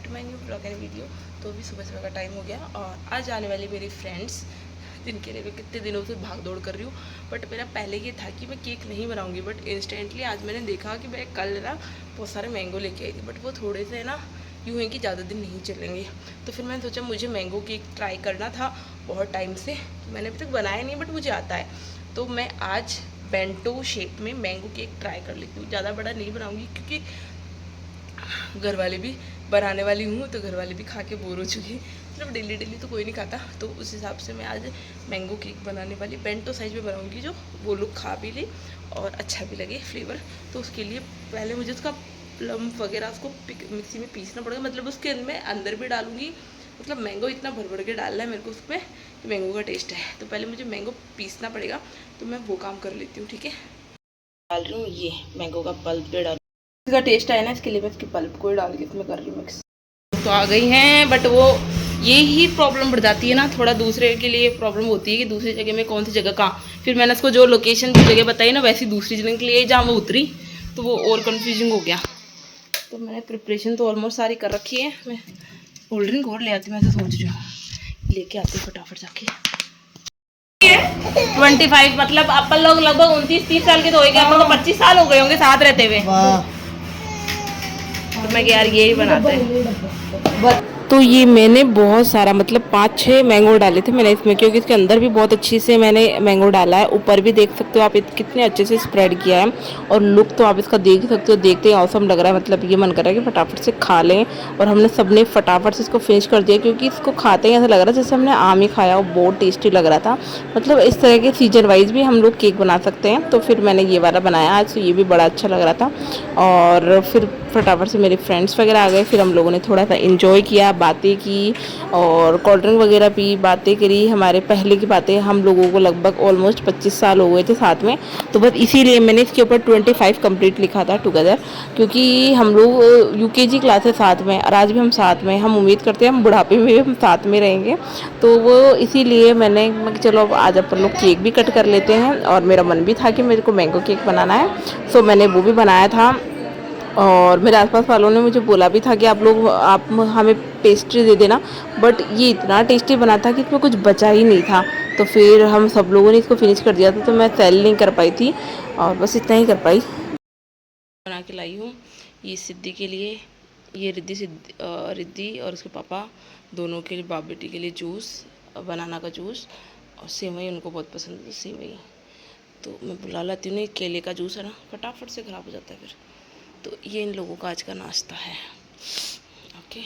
To my new blog and video. तो अभी सुबह सुबह का टाइम हो गया और आज आने वाली मेरी फ्रेंड्स जिनके लिए मैं कितने दिनों से भाग दौड़ कर रही हूँ। बट मेरा पहले ये था कि मैं केक नहीं बनाऊँगी, बट इंस्टेंटली आज मैंने देखा कि मैं कल ना बहुत सारे मैंगो लेके आई थी, बट वो थोड़े से ना यूँ हैं कि ज़्यादा दिन नहीं चलेंगे। तो फिर मैंने सोचा मुझे मैंगो केक ट्राई करना था बहुत टाइम से। मैंने अभी तक बनाया नहीं बट मुझे आता है। तो मैं आज बेंटो शेप में मैंगो केक ट्राई कर लेती हूँ। ज़्यादा बड़ा नहीं बनाऊँगी क्योंकि घर वाले भी बनाने वाली हूँ, तो घर वाले भी खा के बोर हो चुके हैं। मतलब डेली डेली तो कोई नहीं खाता, तो उस हिसाब से मैं आज मैंगो केक बनाने वाली बेंटो साइज में बनाऊँगी, जो वो लोग खा भी ले और अच्छा भी लगे फ्लेवर। तो उसके लिए पहले मुझे उसका प्लम वगैरह उसको मिक्सी में पीसना पड़ेगा, मतलब उसके मैं अंदर भी डालूँगी। मतलब मैंगो इतना भर भर के डालना है मेरे को उसमें कि मैंगो का टेस्ट है। तो पहले मुझे मैंगो पीसना पड़ेगा, तो मैं वो काम कर लेती हूँ। ठीक है, डाल रही हूँ ये मैंगो का पल्प भी डाल, इसका टेस्ट आया ना इसके लिए मैं इसके पल्प को ही डाल के इसमें कर रही हूँ मिक्स। तो आ गई हैं, बट वो ये ही प्रॉब्लम बढ़ जाती है ना, थोड़ा दूसरे के लिए प्रॉब्लम होती है कि दूसरी जगह में कौन सी जगह कहाँ। फिर मैंने उसको जो लोकेशन की जगह बताई ना, वैसी दूसरी जगह के लिए जहाँ वो उतरी, तो वो और कन्फ्यूजिंग हो गया। तो मैंने प्रिपरेशन तो ऑलमोस्ट सारी कर रखी है। मैं कोल्ड ड्रिंक और ले आती हूँ, मैं ऐसे सोच रही हूँ, लेके आती हूँ फटाफट जाके। 25 मतलब अपन लोग लगभग 29-30 साल के तो हो गए, अपन को 25 साल हो गए होंगे साथ रहते हुए। तो मैं यार यही बनाते हैं। तो ये मैंने बहुत सारा मतलब 5-6 मैंगो डाले थे मैंने इसमें, क्योंकि इसके अंदर भी बहुत अच्छी से मैंने मैंगो डाला है। ऊपर भी देख सकते हो आप कितने अच्छे से स्प्रेड किया है, और लुक तो आप इसका देख सकते हो, देखते ही औसम लग रहा है। मतलब ये मन कर रहा है कि फटाफट से खा लें, और हमने सबने फटाफट से इसको फिनिश कर दिया, क्योंकि इसको खाते ही ऐसा लग रहा है जैसे हमने आम ही खाया हो। बहुत टेस्टी लग रहा था। मतलब इस तरह के सीजन वाइज भी हम लोग केक बना सकते हैं। तो फिर मैंने ये वाला बनाया आज, तो ये भी बड़ा अच्छा लग रहा था। और फिर फटाफट से मेरे फ्रेंड्स वगैरह आ गए, फिर हम लोगों ने थोड़ा सा इन्जॉय किया, बातें की और कोल्ड ड्रिंक वगैरह पी, बातें करी। हमारे पहले की बातें, हम लोगों को लगभग ऑलमोस्ट 25 साल हो गए थे साथ में, तो बस इसीलिए मैंने इसके ऊपर 25 कंप्लीट लिखा था टुगेदर, क्योंकि हम लोग यूकेजी क्लास है साथ में, और आज भी हम साथ में। हम उम्मीद करते हैं हम बुढ़ापे में भी हम साथ में रहेंगे। तो वो इसीलिए मैंने चलो अब आज अपन लोग केक भी कट कर लेते हैं, और मेरा मन भी था कि मेरे को मैंगो केक बनाना है, सो मैंने वो भी बनाया था। और मेरे आसपास वालों ने मुझे बोला भी था कि आप हमें पेस्ट्री दे देना, बट ये इतना टेस्टी बना था कि इसमें कुछ बचा ही नहीं था। तो फिर हम सब लोगों ने इसको फिनिश कर दिया था, तो मैं सेल नहीं कर पाई थी, और बस इतना ही कर पाई। बना के लाई हूँ ये सिद्धि के लिए, ये रिद्धि और उसके पापा दोनों के लिए, बाप बेटी के लिए जूस, बनाना का जूस, और सेवई उनको बहुत पसंद है सेवई। तो मैं बुला लाती हूँ, नहीं केले का जूस है ना, फटाफट से ख़राब हो जाता है फिर। तो ये इन लोगों का आज का नाश्ता है। ओके,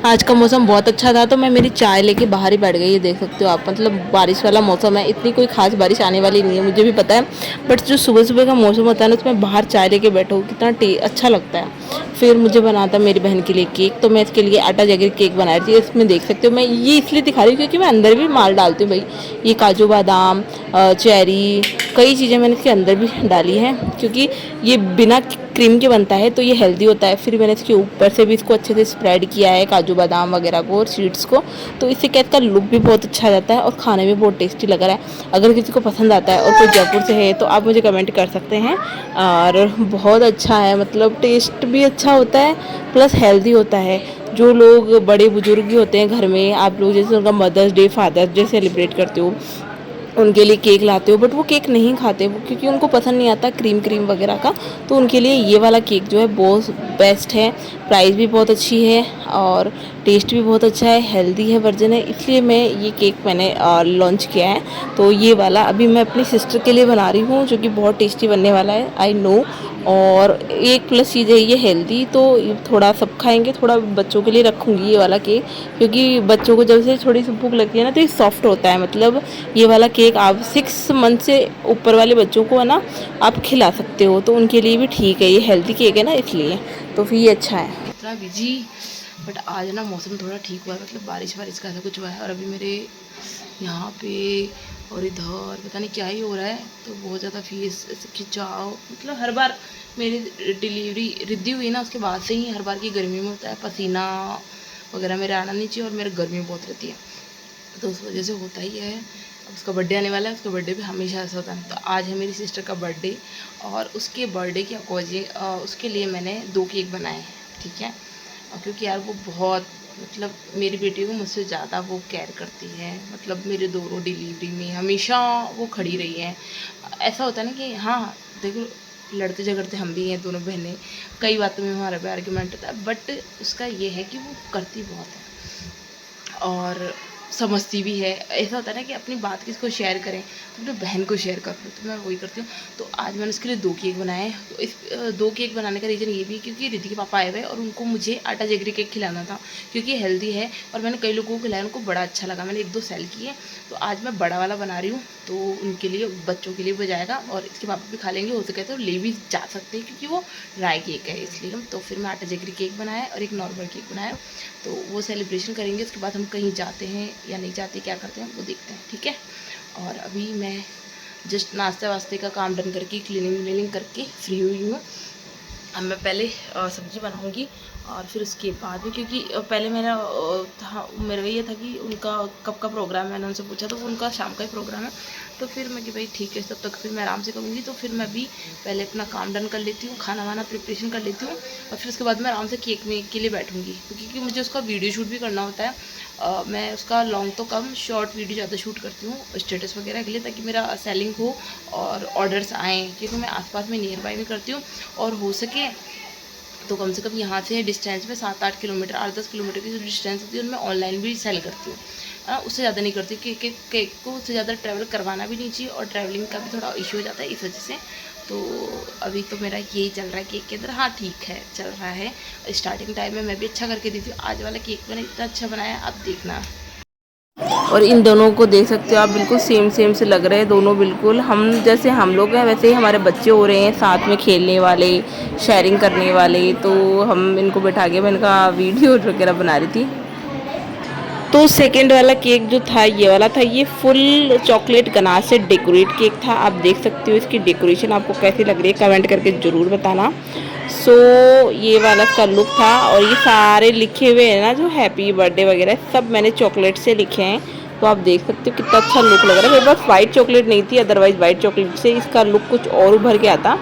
आज का मौसम बहुत अच्छा था, तो मैं मेरी चाय लेके बाहर ही बैठ गई। ये देख सकते हो आप, मतलब बारिश वाला मौसम है, इतनी कोई खास बारिश आने वाली नहीं है, मुझे भी पता है। बट जो सुबह सुबह का मौसम होता है ना, उसमें बाहर चाय लेके बैठो कितना अच्छा लगता है। फिर मुझे बनाता मेरी बहन के लिए केक, तो मैं इसके लिए आटा जगह केक बना रही थी। इसमें देख सकते हो, मैं ये इसलिए दिखा रही हूँ क्योंकि मैं अंदर भी माल डालती हूँ भाई। ये काजू बादाम, चेरी, कई चीज़ें मैंने इसके अंदर भी डाली हैं, क्योंकि ये बिना क्रीम के बनता है तो ये हेल्दी होता है। फिर मैंने इसके ऊपर से भी इसको अच्छे से स्प्रेड किया है, काजू बादाम वगैरह को और सीड्स को, तो इससे क्या इसका लुक भी बहुत अच्छा जाता है और खाने में बहुत टेस्टी लग रहा है। अगर किसी को पसंद आता है और कोई जयपुर से है तो आप मुझे कमेंट कर सकते हैं। और बहुत अच्छा है, मतलब टेस्ट भी अच्छा होता है, प्लस हेल्दी होता है। जो लोग बड़े बुजुर्ग होते हैं घर में, आप लोग जैसे उनका mother's day, father's day celebrate करते हो, उनके लिए केक लाते हो, बट वो केक नहीं खाते वो, क्योंकि उनको पसंद नहीं आता क्रीम वगैरह का। तो उनके लिए ये वाला केक जो है बहुत बेस्ट है। प्राइस भी बहुत अच्छी है और टेस्ट भी बहुत अच्छा है, हेल्दी है वर्जन है, इसलिए मैं ये केक मैंने लॉन्च किया है। तो ये वाला अभी मैं अपनी सिस्टर के लिए बना रही हूँ, जो कि बहुत टेस्टी बनने वाला है, आई नो। और एक प्लस चीज़ है ये हेल्दी, तो थोड़ा सब खाएंगे, थोड़ा बच्चों के लिए रखूँगी ये वाला केक, क्योंकि बच्चों को जब से थोड़ी सी भूख लगती है ना, तो ये सॉफ्ट होता है। मतलब ये वाला केक आप 6 मंथ से ऊपर वाले बच्चों को है ना आप खिला सकते हो, तो उनके लिए भी ठीक है, ये हेल्दी केक है ना, इसलिए तो फिर ये अच्छा है। इतना बिजी, बट आज ना मौसम थोड़ा ठीक हुआ है, मतलब बारिश वारिश का ऐसा कुछ हुआ है। और अभी मेरे यहाँ पे और इधर पता नहीं क्या ही हो रहा है, तो बहुत ज़्यादा फेस खिंचाव, मतलब हर बार मेरी डिलीवरी रिद्धि हुई ना, उसके बाद से ही हर बार की गर्मी में होता है, पसीना वगैरह मेरे आना नहीं चाहिए, और मेरे गर्मी बहुत रहती है, तो उस वजह से होता ही है। अब उसका बर्थडे आने वाला है, उसका बर्थडे भी हमेशा ऐसा होता है। तो आज है मेरी सिस्टर का बर्थडे, और उसके बर्थडे के अकॉर्डिंग उसके लिए मैंने 2 केक बनाए हैं, ठीक है। क्योंकि यार वो बहुत मतलब मेरी बेटी को मुझसे ज़्यादा वो केयर करती है, मतलब मेरे दोनों डिलीवरी में हमेशा वो खड़ी रही है। ऐसा होता है ना कि हाँ देखो, लड़ते झगड़ते हम भी हैं दोनों बहनें, कई बातों में हमारा भी आर्ग्यूमेंट होता है, बट उसका ये है कि वो करती बहुत है और समझती भी है। ऐसा होता है ना कि अपनी बात किसको शेयर करें, तो अपनी बहन को शेयर कर लो, तो मैं वही करती हूँ। तो आज मैंने उसके लिए 2 केक बनाए। तो इस 2 केक बनाने का रीज़न ये भी है क्योंकि रिद्धि के पापा आए हुए और उनको मुझे आटा जगरी केक खिलाना था, क्योंकि हेल्दी है और मैंने कई लोगों को खिलाया, उनको बड़ा अच्छा लगा। मैंने 1-2 सेल किए, तो आज मैं बड़ा वाला बना रही हूँ, तो उनके लिए, बच्चों के लिए भी जाएगा और इसके पापा भी खा लेंगे, हो सके तो ले भी जा सकते हैं क्योंकि वो ड्राई केक है इसलिए। तो फिर मैं आटा जगरी केक बनाया और एक नॉर्मल केक बनाया, तो वो सेलिब्रेशन करेंगे। उसके बाद हम कहीं जाते हैं या नहीं जाते, क्या करते हैं वो देखते हैं, ठीक है। और अभी मैं जस्ट नाश्ते वास्ते का काम डन करके क्लीनिंग व्लीनिंग करके फ्री हुई हूँ। अब मैं पहले सब्ज़ी बनाऊँगी और फिर उसके बाद में, क्योंकि पहले मेरा था, मेरा ये था कि उनका कब का प्रोग्राम है, मैंने उनसे पूछा तो उनका शाम का ही प्रोग्राम है। तो फिर मैं कि भाई ठीक है, तब तक फिर मैं आराम से करूँगी। तो फिर मैं भी पहले अपना काम डन कर लेती हूँ, खाना वाना प्रिपरेशन कर लेती हूँ और फिर उसके बाद मैं आराम से केक में के लिए बैठूँगी, क्योंकि मुझे उसका वीडियो शूट भी करना होता है। मैं उसका लॉन्ग तो कम, शॉर्ट वीडियो ज़्यादा शूट करती हूँ स्टेटस वगैरह के लिए, ताकि मेरा सेलिंग हो और ऑर्डर्स आएँ, क्योंकि मैं आसपास में नियर बाय भी करती हूँ और हो सके तो कम से कम यहाँ से डिस्टेंस में 7-8 किलोमीटर, 8-10 किलोमीटर की जो डिस्टेंस होती है उनमें ऑनलाइन भी सेल करती हूँ। उससे ज़्यादा नहीं करती, केक को उससे ज़्यादा ट्रैवल करवाना भी नहीं चाहिए और ट्रैवलिंग का भी थोड़ा इशू हो जाता है इस वजह से। तो अभी तो मेरा यही चल रहा है केक के अंदर। हाँ ठीक है, चल रहा है। स्टार्टिंग टाइम में मैं भी अच्छा करके दी थी, आज वाला केक मैंने इतना अच्छा बनाया, आप देखना। और इन दोनों को देख सकते हो आप, बिल्कुल सेम सेम से लग रहे हैं दोनों, बिल्कुल हम जैसे हम लोग हैं वैसे ही हमारे बच्चे हो रहे हैं, साथ में खेलने वाले, शेयरिंग करने वाले। तो हम इनको बैठा के मैं इनका वीडियो वगैरह बना रही थी। तो सेकंड वाला केक जो था, ये वाला था, ये फुल चॉकलेट गनाश से डेकोरेट केक था। आप देख सकते हो इसकी डेकोरेशन आपको कैसी लग रही है, कमेंट करके ज़रूर बताना। सो ये वाला इसका लुक था और ये सारे लिखे हुए हैं ना जो हैप्पी बर्थडे वगैरह, सब मैंने चॉकलेट से लिखे हैं। तो आप देख सकते हो कितना अच्छा लुक लग रहा है। मेरे पास वाइट चॉकलेट नहीं थी, अदरवाइज़ वाइट चॉकलेट से इसका लुक कुछ और उभर के आता,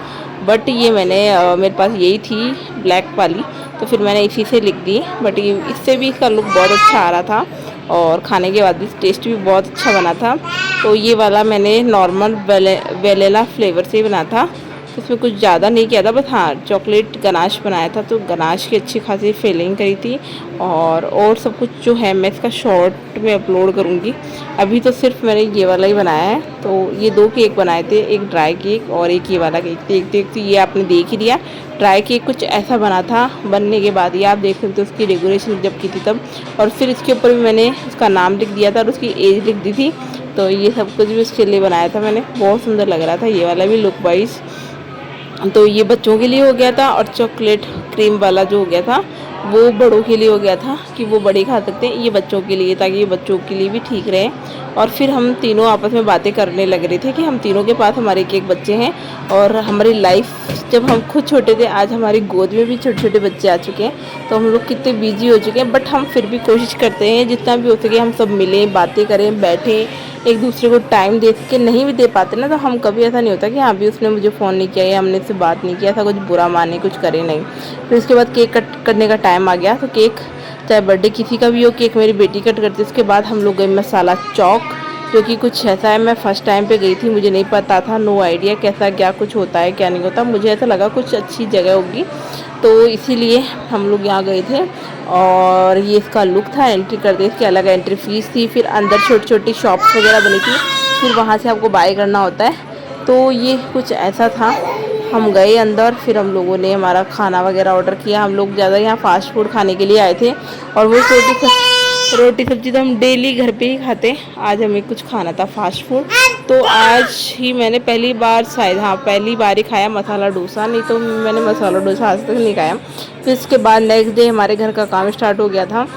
बट ये मैंने मेरे पास यही थी ब्लैक वाली, तो फिर मैंने इसी से लिख दी। बट ये इससे भी इसका लुक बहुत अच्छा आ रहा था और खाने के बाद भी टेस्ट भी बहुत अच्छा बना था। तो ये वाला मैंने नॉर्मल वेनिला फ्लेवर से ही बना था, तो उसमें कुछ ज़्यादा नहीं किया था, बस हाँ चॉकलेट गनाश बनाया था, तो गनाश की अच्छी खासी फिलिंग करी थी। और सब कुछ जो है मैं इसका शॉर्ट में अपलोड करूँगी। अभी तो सिर्फ मैंने ये वाला ही बनाया है। तो ये 2 केक बनाए थे, एक ड्राई केक और एक ये वाला केक तो ये आपने देख ही लिया। ड्राई केक कुछ ऐसा बना था, बनने के बाद ये आप देख सकते हो उसकी डेकोरेशन जब की थी तब। और फिर इसके ऊपर भी मैंने उसका नाम लिख दिया था और उसकी एज लिख दी थी। तो ये सब कुछ भी उसके लिए बनाया था मैंने, बहुत सुंदर लग रहा था ये वाला भी लुक वाइज। तो ये बच्चों के लिए हो गया था और चॉकलेट क्रीम वाला जो हो गया था वो बड़ों के लिए हो गया था कि वो बड़े खा सकते हैं, ये बच्चों के लिए, ताकि ये बच्चों के लिए भी ठीक रहे। और फिर हम तीनों आपस में बातें करने लग रहे थे कि हम तीनों के पास हमारे एक बच्चे हैं और हमारी लाइफ, जब हम खुद छोटे थे आज हमारी गोद में भी छोटे छोटे बच्चे आ चुके हैं, तो हम लोग कितने बिजी हो चुके हैं। बट हम फिर भी कोशिश करते हैं जितना भी हो सके हम सब मिलें, बातें करें, बैठें, एक दूसरे को टाइम दे के। नहीं भी दे पाते ना, तो हम कभी ऐसा नहीं होता कि हाँ भी उसने मुझे फ़ोन नहीं किया या हमने इससे बात नहीं किया, ऐसा कुछ बुरा माने कुछ करे नहीं। फिर उसके बाद केक कट करने का टाइम आ गया, तो केक चाहे बर्थडे किसी का भी हो, केक मेरी बेटी कट करती है। उसके बाद हम लोग गए मसाला चौक, जो कि कुछ ऐसा है, मैं फ़र्स्ट टाइम पे गई थी, मुझे नहीं पता था, नो आइडिया कैसा क्या कुछ होता है क्या नहीं होता। मुझे ऐसा लगा कुछ अच्छी जगह होगी, तो इसीलिए हम लोग यहाँ गए थे। और ये इसका लुक था, एंट्री करते इसकी अलग एंट्री फीस थी, फिर अंदर छोटी छोटी शॉप्स वगैरह बनी थी, फिर वहाँ से आपको बाय करना होता है। तो ये कुछ ऐसा था। हम गए अंदर, फिर हम लोगों ने हमारा खाना वगैरह ऑर्डर किया। हम लोग ज़्यादा यहाँ फ़ास्ट फूड खाने के लिए आए थे और वो रोटी सब्जी तो हम डेली घर पे ही खाते हैं, आज हमें कुछ खाना था फास्ट फूड। तो आज ही मैंने पहली बार, शायद हाँ पहली बार ही खाया मसाला डोसा, नहीं तो मैंने मसाला डोसा आज तक नहीं खाया। फिर इसके बाद नेक्स्ट डे हमारे घर का काम स्टार्ट हो गया था,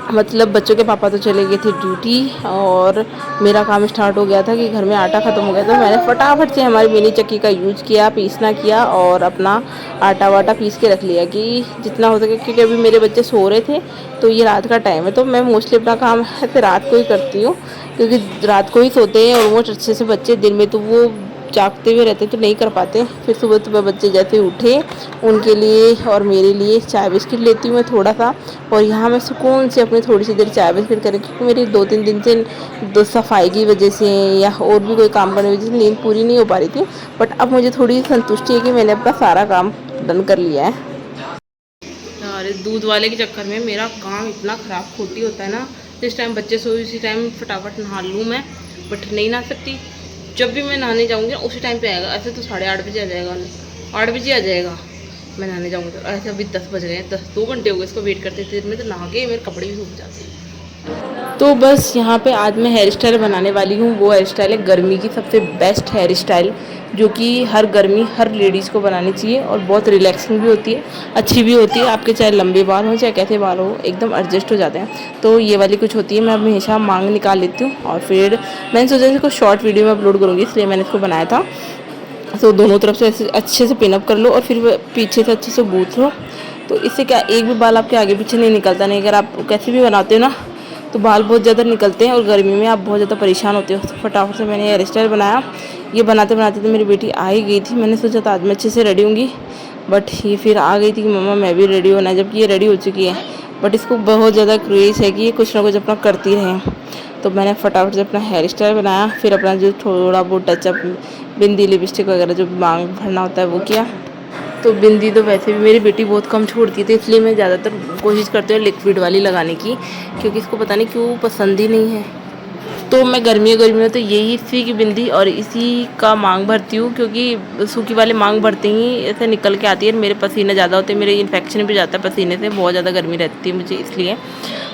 मतलब बच्चों के पापा तो चले गए थे ड्यूटी और मेरा काम स्टार्ट हो गया था कि घर में आटा ख़त्म हो गया, तो मैंने फटाफट से हमारी मिनी चक्की का यूज़ किया, पीसना किया और अपना आटा वाटा पीस के रख लिया कि जितना हो सके, क्योंकि अभी मेरे बच्चे सो रहे थे। तो ये रात का टाइम है, तो मैं मोस्टली अपना काम ऐसे रात को ही करती हूँ, क्योंकि रात को ही सोते हैं ऑलमोस्ट अच्छे से बच्चे। दिन में तो वो जागते हुए रहते तो नहीं कर पाते। फिर सुबह सुबह बच्चे जैसे उठे उनके लिए और मेरे लिए चाय बिस्किट लेती हूँ मैं थोड़ा सा, और यहाँ मैं सुकून से अपनी थोड़ी सी देर चाय बिस्किट करें, क्योंकि मेरी 2-3 दिन से सफाई की वजह से या और भी कोई काम करने की वजह से नींद पूरी नहीं हो पा रही थी। बट अब मुझे थोड़ी संतुष्टि है कि मैंने अपना सारा काम डन कर लिया है। अरे दूध वाले के चक्कर में मेरा काम इतना ख़राब खोटी होता है ना, जिस टाइम बच्चे सोए उसी टाइम फटाफट नहा लूँ मैं, बट नहीं नहा सकती। जब भी मैं नहाने जाऊँगी उसी टाइम पे आएगा। ऐसे तो 8:30 बजे आ जाएगा, 8 बजे आ जाएगा मैं नहाने जाऊँगी तो। ऐसे अभी 10 बज रहे हैं, 2 घंटे हो गए इसको वेट करते थे, मैं तो नहा के मेरे कपड़े भी सूख जाते हैं। तो बस यहाँ पे आज मैं हेयर स्टाइल बनाने वाली हूँ। वो हेयर स्टाइल है गर्मी की सबसे बेस्ट हेयर स्टाइल, जो कि हर गर्मी हर लेडीज़ को बनानी चाहिए और बहुत रिलैक्सिंग भी होती है, अच्छी भी होती है। आपके चाहे लंबे बाल हो चाहे कैसे बाल हो, एकदम एडजस्ट हो जाते हैं। तो ये वाली कुछ होती है, मैं हमेशा मांग निकाल लेती हूँ और फिर मैंने सोचा इसको शॉर्ट वीडियो में अपलोड करूँगी, इसलिए मैंने इसको बनाया था। तो दोनों तरफ से ऐसे अच्छे से पिनअप कर लो और फिर पीछे से अच्छे से गूँथ लो। तो इससे क्या एक भी बाल आपके आगे पीछे नहीं निकलता। नहीं, अगर आप कैसे भी बनाते हो ना तो बाल बहुत ज़्यादा निकलते हैं और गर्मी में आप बहुत ज़्यादा परेशान होते हो। तो फटाफट से मैंने हेयर स्टाइल बनाया। ये बनाते बनाते तो मेरी बेटी आ ही गई थी। मैंने सोचा था आज मैं अच्छे से रेडी होंगी, बट ये फिर आ गई थी कि मम्मा मैं भी रेडी होना है, जबकि ये रेडी हो चुकी है। बट इसको बहुत ज़्यादा क्रेज़ है कि ये कुछ ना कुछ अपना करती रहे। तो मैंने फटाफट से अपना हेयर स्टाइल बनाया, फिर अपना जो थोड़ा बहुत टचअप बिंदी लिपस्टिक वगैरह जो मांग भरना होता है वो किया। तो बिंदी तो वैसे भी मेरी बेटी बहुत कम छोड़ती थी, इसलिए मैं ज़्यादातर कोशिश करती हूँ लिक्विड वाली लगाने की, क्योंकि इसको पता नहीं क्यों पसंद ही नहीं है। तो मैं गर्मियों में तो यही इसी की बिंदी और इसी का मांग भरती हूँ, क्योंकि सूखी वाले मांग भरते ही ऐसे निकल के आती है। मेरे पसीने ज़्यादा होते हैं, मेरे इन्फेक्शन भी जाता है पसीने से, बहुत ज़्यादा गर्मी रहती है मुझे, इसलिए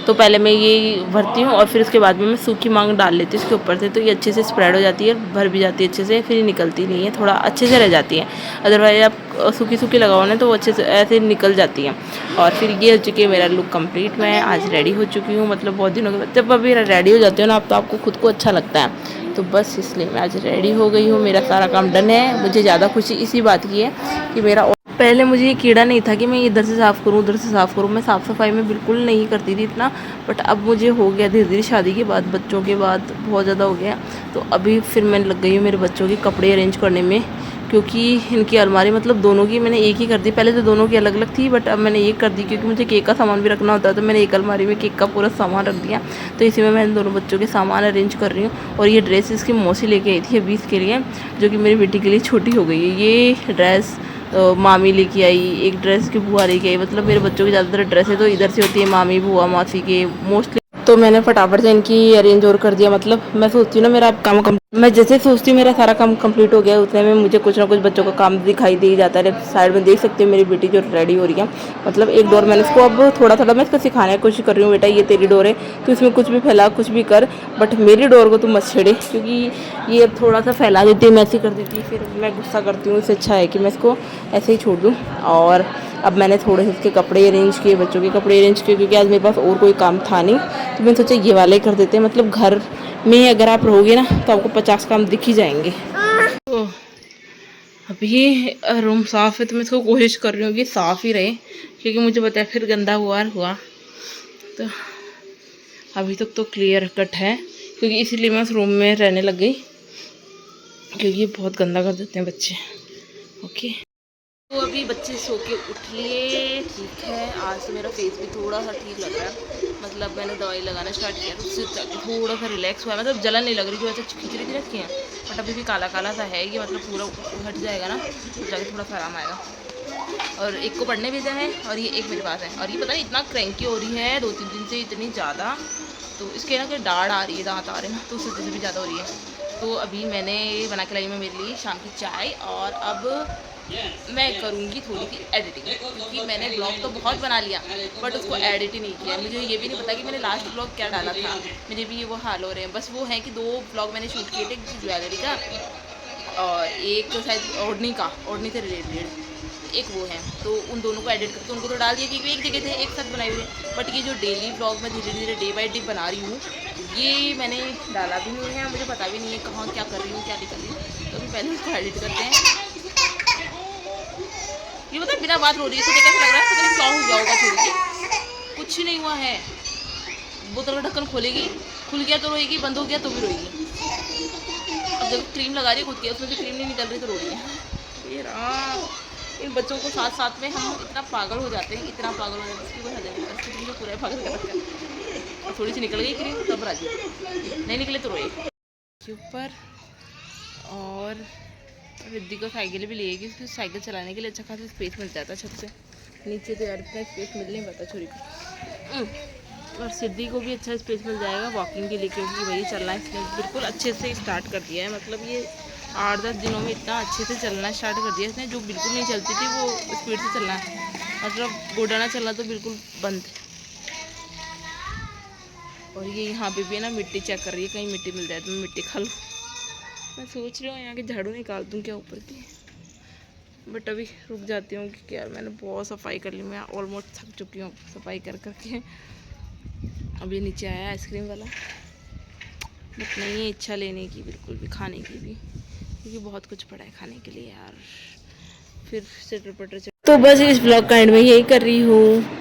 तो पहले मैं ये भरती हूँ और फिर उसके बाद में मैं सूखी मांग डाल लेती हूँ इसके ऊपर से। तो ये अच्छे से स्प्रेड हो जाती है, भर भी जाती है अच्छे से, फिर निकलती नहीं है, थोड़ा अच्छे से रह जाती है। अदरवाइज आप सूखी सूखी लगाओ ना तो वो अच्छे से ऐसे निकल जाती है। और फिर ये हो चुकी है मेरा लुक कंप्लीट। मैं आज रेडी हो चुकी हूँ, मतलब बहुत दिनों के बाद जब अभी रेडी हो जाती हूँ ना आप, तो आपको खुद को अच्छा लगता है। तो बस इसलिए मैं आज रेडी हो गई हूँ, मेरा सारा काम डन है। मुझे ज़्यादा खुशी इसी बात की है कि मेरा पहले मुझे ये कीड़ा नहीं था कि मैं इधर से साफ़ करूँ उधर से साफ़ करूँ। मैं साफ़ सफाई में बिल्कुल नहीं करती थी इतना, बट अब मुझे हो गया धीरे धीरे, शादी के बाद बच्चों के बाद बहुत ज़्यादा हो गया। तो अभी फिर मैं लग गई हूँ मेरे बच्चों के कपड़े अरेंज करने में, क्योंकि इनकी अलमारी मतलब दोनों की मैंने एक ही कर दी। पहले तो दोनों की अलग अलग थी, बट अब मैंने एक कर दी क्योंकि मुझे केक का सामान भी रखना होता है। तो मैंने एक अलमारी में केक का पूरा सामान रख दिया। तो इसी में मैं दोनों बच्चों के सामान अरेंज कर रही हूँ। और ये ड्रेस इसकी मौसी लेके आई थी अभी इसके लिए, जो कि मेरी बेटी के लिए छोटी हो गई है। ये ड्रेस मामी लेके आई, एक ड्रेस की बुआ लेके आई। मतलब मेरे बच्चों की ज़्यादातर ड्रेसें तो इधर से होती है, मामी बुआ मासी के मोस्टली। तो मैंने फटाफट से इनकी अरेंज और कर दिया। मतलब मैं सोचती हूँ ना मेरा काम मैं जैसे सोचती हूँ मेरा सारा काम कंप्लीट हो गया, उतने में मुझे कुछ ना कुछ बच्चों का काम दिखाई दे ही जाता है। साइड में देख सकती हूँ मेरी बेटी जो रेडी हो रही है। मतलब एक डोर मैंने इसको अब थोड़ा थोड़ा मैं इसको सिखाने की कोशिश कर रही हूँ, बेटा ये तेरी डोर है, तो इसमें कुछ भी फैला कुछ भी कर, बट मेरी डोर को तुम मत छेड़े, क्योंकि ये थोड़ा सा फैला देती है, मैसी कर देती है, फिर मैं गुस्सा करती हूँ। इससे अच्छा है कि मैं इसको ऐसे ही छोड़ दूँ। और अब मैंने थोड़े से इसके कपड़े अरेंज किए, बच्चों के कपड़े अरेंज किए, क्योंकि आज मेरे पास और कोई काम था नहीं। तो मैंने सोचा ये वाले कर देते हैं। मतलब घर में अगर आप रहोगे ना तो आपको 50 काम दिख ही जाएंगे। तो अभी रूम साफ़ है, तो मैं इसको कोशिश कर रही हूँ कि साफ़ ही रहे, क्योंकि मुझे पता है फिर गंदा हुआ। तो अभी तक तो क्लियर कट है, क्योंकि इसीलिए मैं उस रूम में रहने लग गई, क्योंकि ये बहुत गंदा कर देते हैं बच्चे। ओके, तो अभी बच्चे सो के उठ लिए, ठीक है। आज तो मेरा फेस भी थोड़ा सा ठीक लग रहा है। मतलब मैंने दवाई लगाना स्टार्ट किया तो उससे थोड़ा सा रिलैक्स हुआ है। मतलब जलन नहीं लग रही, जो ऐसे खींच रही थी ना इसकी, बट अभी भी काला काला सा है। ये मतलब पूरा हट जाएगा ना तो जाके थोड़ा सा आराम आएगा। और एक को पढ़ने भेजा है और ये एक मेरे पास है। और ये पता नहीं इतना क्रैंकी हो रही है 2-3 दिन से, इतनी ज़्यादा। तो इसके ना कोई दाढ़ आ रही है, दांत आ रहे हैं ना, तो उससे वजह से भी ज़्यादा हो रही है। तो अभी मैंने बना के लाई मैं मेरे लिए शाम की चाय, और अब मैं करूँगी थोड़ी सी एडिटिंग, क्योंकि मैंने ब्लॉग तो बहुत बना लिया बट उसको एडिट ही नहीं किया। मुझे ये भी नहीं पता कि मैंने लास्ट ब्लॉग क्या डाला था। मेरे भी ये वो हाल हो रहे हैं। बस वो है कि 2 ब्लॉग मैंने शूट किए थे, ज्वेलरी का और एक शायद ओढ़नी से रिलेटेड एक वो है। तो उन दोनों को एडिट करके उनको तो डाल दिया, क्योंकि एक जगह थे एक साथ बनाए हुए। बट ये जो डेली ब्लॉग मैं धीरे धीरे डे बाई डे बना रही हूँ, ये मैंने डाला भी नहीं है। मुझे पता भी नहीं है कहाँ क्या कर रही हूँ क्या नहीं कर रही हूँ। तो अभी पहले उसको एडिट करते हैं। ये मतलब बिना बात रो रही है, तो कैसा लग रहा है, पता नहीं क्या हो गया होगा। थोड़ी कुछ नहीं हुआ है। बोतल का ढक्कन खोलेगी, खुल गया तो रोएगी, बंद हो गया तो भी रोएगी। अब जब क्रीम लगा रही है खुद की, उसमें भी क्रीम नहीं निकल रही तो रो रही है। ये राम, इन बच्चों को साथ साथ में हम इतना पागल हो जाते हैं, इतना पागल हो जाते हैं, इसकी कोई हद नहीं। इसकी क्रीम तो पूरा पागल कर रखा है। और थोड़ी सी निकल गई क्रीम तब राजी, नहीं निकले तो रोए के ऊपर। और रिद्धि को साइकिल भी लिए, क्योंकि साइकिल चलाने के लिए अच्छा खासा स्पेस मिल जाता है छत से। नीचे तो यार इतना स्पेस मिल नहीं पाता छोरी को। और सिद्धि को भी अच्छा स्पेस मिल जाएगा वॉकिंग के लिए, क्योंकि वही चलना इसने बिल्कुल अच्छे से स्टार्ट कर दिया है। मतलब ये 8-10 दिनों में इतना अच्छे से चलना स्टार्ट कर दिया इसने। जो बिल्कुल नहीं चलती थी वो स्पीड से चलना, मतलब गोडाना चलना तो बिल्कुल बंद। और ये यहाँ पे भी है ना मिट्टी चेक कर रही है, कहीं मिट्टी मिल जाए तो मैं मिट्टी खा लूँ। मैं सोच रही हूँ यहाँ के झाड़ू निकाल दूँ क्या ऊपर की, बट अभी रुक जाती हूँ क्योंकि यार मैंने बहुत सफाई कर ली। मैं ऑलमोस्ट थक चुकी हूँ सफाई कर करके। अभी नीचे आया आइसक्रीम वाला, बट नहीं है इच्छा लेने की बिल्कुल भी, खाने की भी, क्योंकि बहुत कुछ पड़ा है खाने के लिए यार। फिर चटर पटर। तो बस इस ब्लॉग का एंड में यही कर रही हूँ।